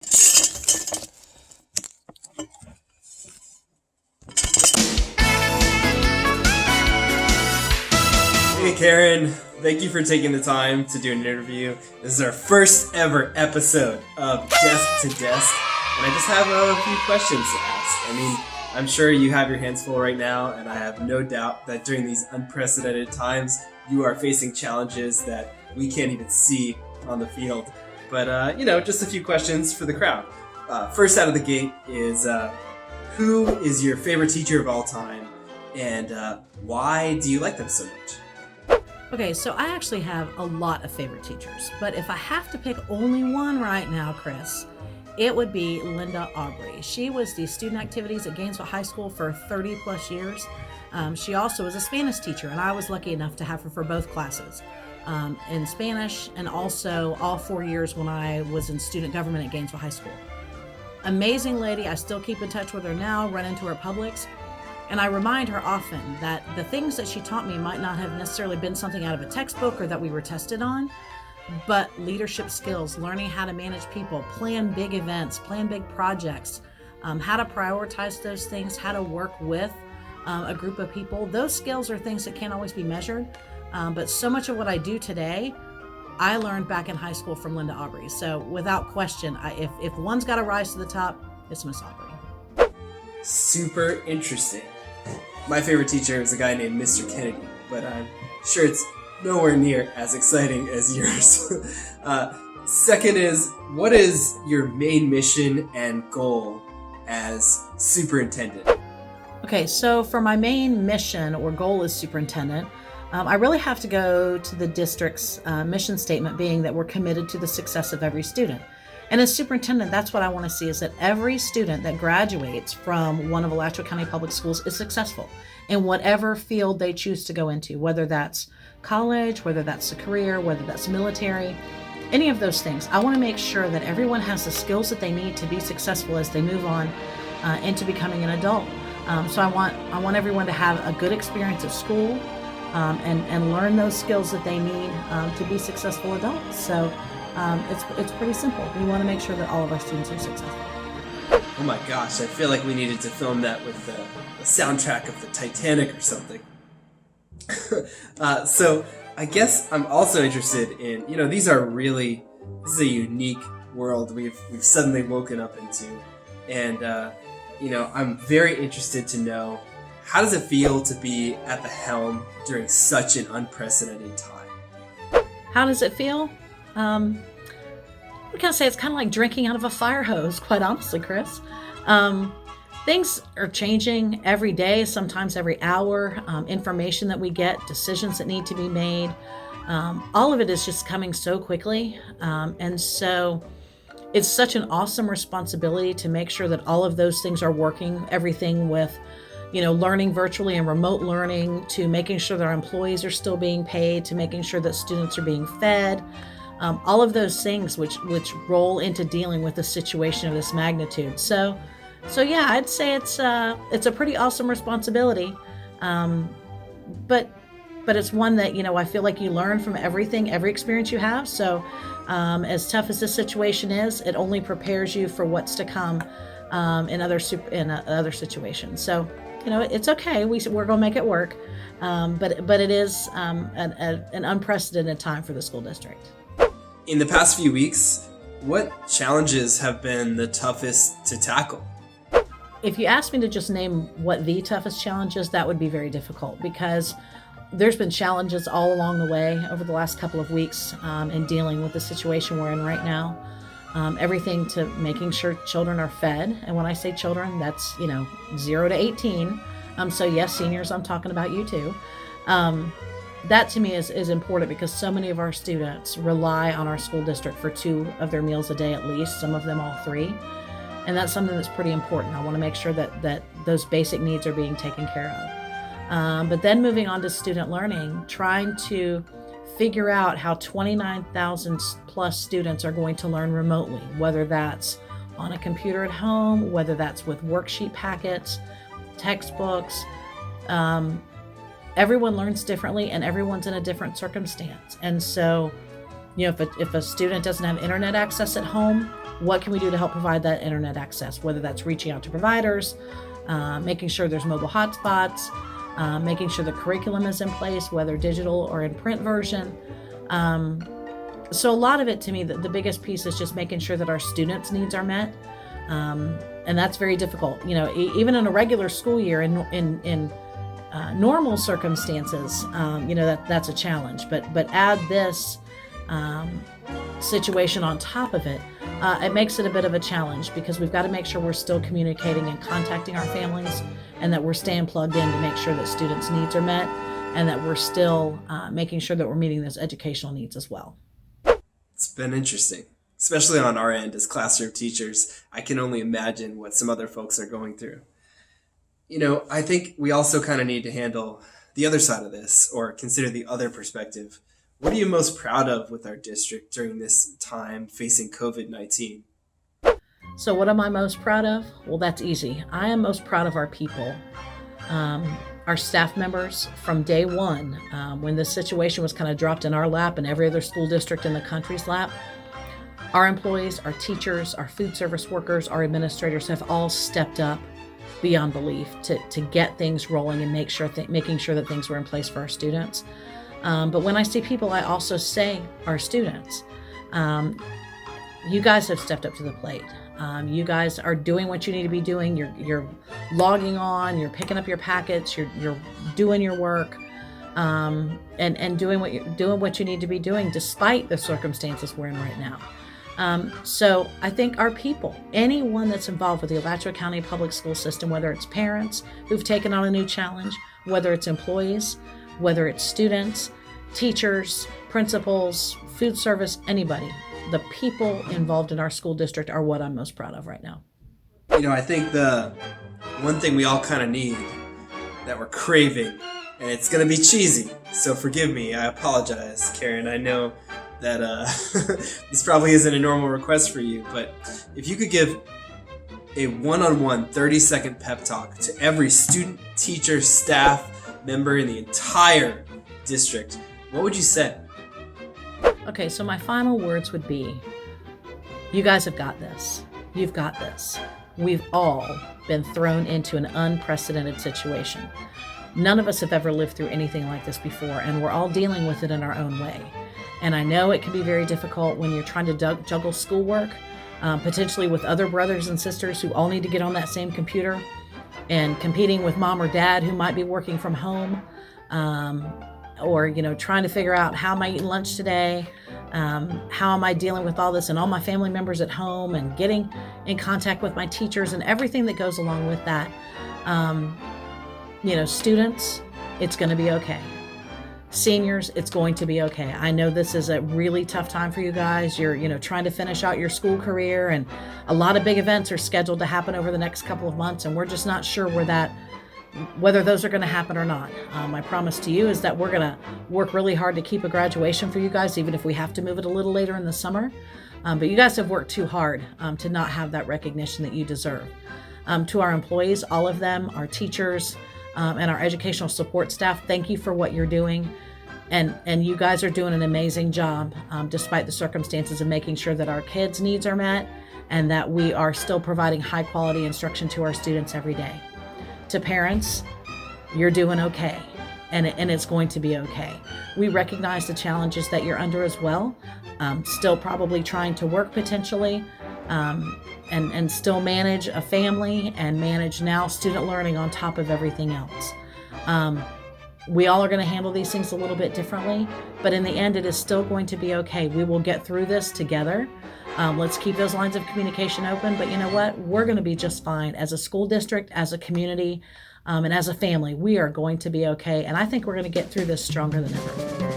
Hey Karen, thank you for taking the time to do an interview. This is our first ever episode of Desk2Desk, and I just have a few questions to ask. I mean, I'm sure you have your hands full right now, and I have no doubt that during these unprecedented times, you are facing challenges that we can't even see on the field. But, just a few questions for the crowd. First out of the gate is, who is your favorite teacher of all time, and why do you like them so much? Okay, so I actually have a lot of favorite teachers, but if I have to pick only one right now, Chris, it would be Linda Aubrey. She was the student activities at Gainesville High School for 30 plus years. She also was a Spanish teacher, and I was lucky enough to have her for both classes in Spanish, and also all 4 years when I was in student government at Gainesville High School. Amazing lady. I still keep in touch with her now, run into her Publix. And I remind her often that the things that she taught me might not have necessarily been something out of a textbook or that we were tested on, but leadership skills, learning how to manage people, plan big events, plan big projects, how to prioritize those things, how to work with a group of people. Those skills are things that can't always be measured, but so much of what I do today, I learned back in high school from Linda Aubrey. So without question, if one's got to rise to the top, it's Miss Aubrey. Super interesting. My favorite teacher is a guy named Mr. Kennedy, but I'm sure it's nowhere near as exciting as yours. Second is, what is your main mission and goal as superintendent? Okay, so for my main mission or goal as superintendent, I really have to go to the district's mission statement being that we're committed to the success of every student. And as superintendent, that's what I want to see, is that every student that graduates from one of Alachua County Public Schools is successful in whatever field they choose to go into, whether that's college, whether that's a career, whether that's military, any of those things. I want to make sure that everyone has the skills that they need to be successful as they move on into becoming an adult. So I want everyone to have a good experience at school and learn those skills that they need to be successful adults. So it's pretty simple. We want to make sure that all of our students are successful. Oh my gosh, I feel like we needed to film that with the soundtrack of the Titanic or something. So I guess I'm also interested in, this is a unique world we've suddenly woken up into. And, I'm very interested to know, how does it feel to be at the helm during such an unprecedented time? How does it feel? What can I say? It's kind of like drinking out of a fire hose, quite honestly, Chris. Things are changing every day, sometimes every hour. Information that we get, decisions that need to be made. All of it is just coming so quickly. And so it's such an awesome responsibility to make sure that all of those things are working. Everything with, learning virtually and remote learning, to making sure that our employees are still being paid, to making sure that students are being fed. All of those things which roll into dealing with a situation of this magnitude. So yeah, I'd say it's a pretty awesome responsibility, but it's one that I feel like you learn from every experience you have. So as tough as this situation is, it only prepares you for what's to come in other situations. So it's okay. We're gonna make it work, but it is an unprecedented time for the school district. In the past few weeks, what challenges have been the toughest to tackle? If you asked me to just name what the toughest challenge is, that would be very difficult, because there's been challenges all along the way over the last couple of weeks in dealing with the situation we're in right now. Everything to making sure children are fed. And when I say children, that's, 0 to 18. So yes, seniors, I'm talking about you too. That to me is important, because so many of our students rely on our school district for 2 of their meals a day at least, some of them all 3. And that's something that's pretty important. I want to make sure that those basic needs are being taken care of. But then moving on to student learning, trying to figure out how 29,000 plus students are going to learn remotely, whether that's on a computer at home, whether that's with worksheet packets, textbooks. Everyone learns differently, and everyone's in a different circumstance. And so, if a student doesn't have internet access at home, what can we do to help provide that internet access, whether that's reaching out to providers, making sure there's mobile hotspots, making sure the curriculum is in place, whether digital or in print version. So a lot of it, to me, the biggest piece is just making sure that our students' needs are met. And that's very difficult. Even in a regular school year, in normal circumstances, that's a challenge. But add this situation on top of it, it makes it a bit of a challenge, because we've got to make sure we're still communicating and contacting our families, and that we're staying plugged in to make sure that students' needs are met, and that we're still making sure that we're meeting those educational needs as well. It's been interesting, especially on our end as classroom teachers. I can only imagine what some other folks are going through. I think we also kind of need to handle the other side of this, or consider the other perspective. What are you most proud of with our district during this time facing COVID-19? So what am I most proud of? Well, that's easy. I am most proud of our people. Our staff members from day one, when this situation was kind of dropped in our lap and every other school district in the country's lap, our employees, our teachers, our food service workers, our administrators have all stepped up beyond belief to get things rolling and making sure that things were in place for our students. But when I see people, I also say our students. You guys have stepped up to the plate. You guys are doing what you need to be doing. You're logging on, you're picking up your packets, you're doing your work, and doing what you need to be doing despite the circumstances we're in right now. So I think our people, anyone that's involved with the Alachua County Public School System, whether it's parents who've taken on a new challenge, whether it's employees, whether it's students, teachers, principals, food service, anybody, the people involved in our school district are what I'm most proud of right now. I think the one thing we all kind of need, that we're craving, and it's going to be cheesy, so forgive me, I apologize, Karen. I know that this probably isn't a normal request for you, but if you could give a one-on-one 30-second pep talk to every student, teacher, staff member in the entire district, what would you say? Okay, so my final words would be, you guys have got this. You've got this. We've all been thrown into an unprecedented situation. None of us have ever lived through anything like this before, and we're all dealing with it in our own way. And I know it can be very difficult when you're trying to juggle schoolwork, potentially with other brothers and sisters who all need to get on that same computer, and competing with mom or dad who might be working from home, or trying to figure out, how am I eating lunch today? How am I dealing with all this and all my family members at home, and getting in contact with my teachers and everything that goes along with that. Students, it's going to be okay. Seniors, it's going to be okay. I know this is a really tough time for you guys. You're trying to finish out your school career, and a lot of big events are scheduled to happen over the next couple of months, and we're just not sure whether those are going to happen or not. My promise to you is that we're going to work really hard to keep a graduation for you guys, even if we have to move it a little later in the summer. But you guys have worked too hard to not have that recognition that you deserve. To our employees, all of them, our teachers, and our educational support staff, thank you for what you're doing. And you guys are doing an amazing job, despite the circumstances, of making sure that our kids' needs are met, and that we are still providing high quality instruction to our students every day. To parents, you're doing okay, and it's going to be okay. We recognize the challenges that you're under as well, still probably trying to work potentially, and still manage a family and manage now student learning on top of everything else. We all are going to handle these things a little bit differently, but in the end, it is still going to be okay. We will get through this together. Let's keep those lines of communication open, but you know what? We're going to be just fine as a school district, as a community, and as a family. We are going to be okay, and I think we're going to get through this stronger than ever.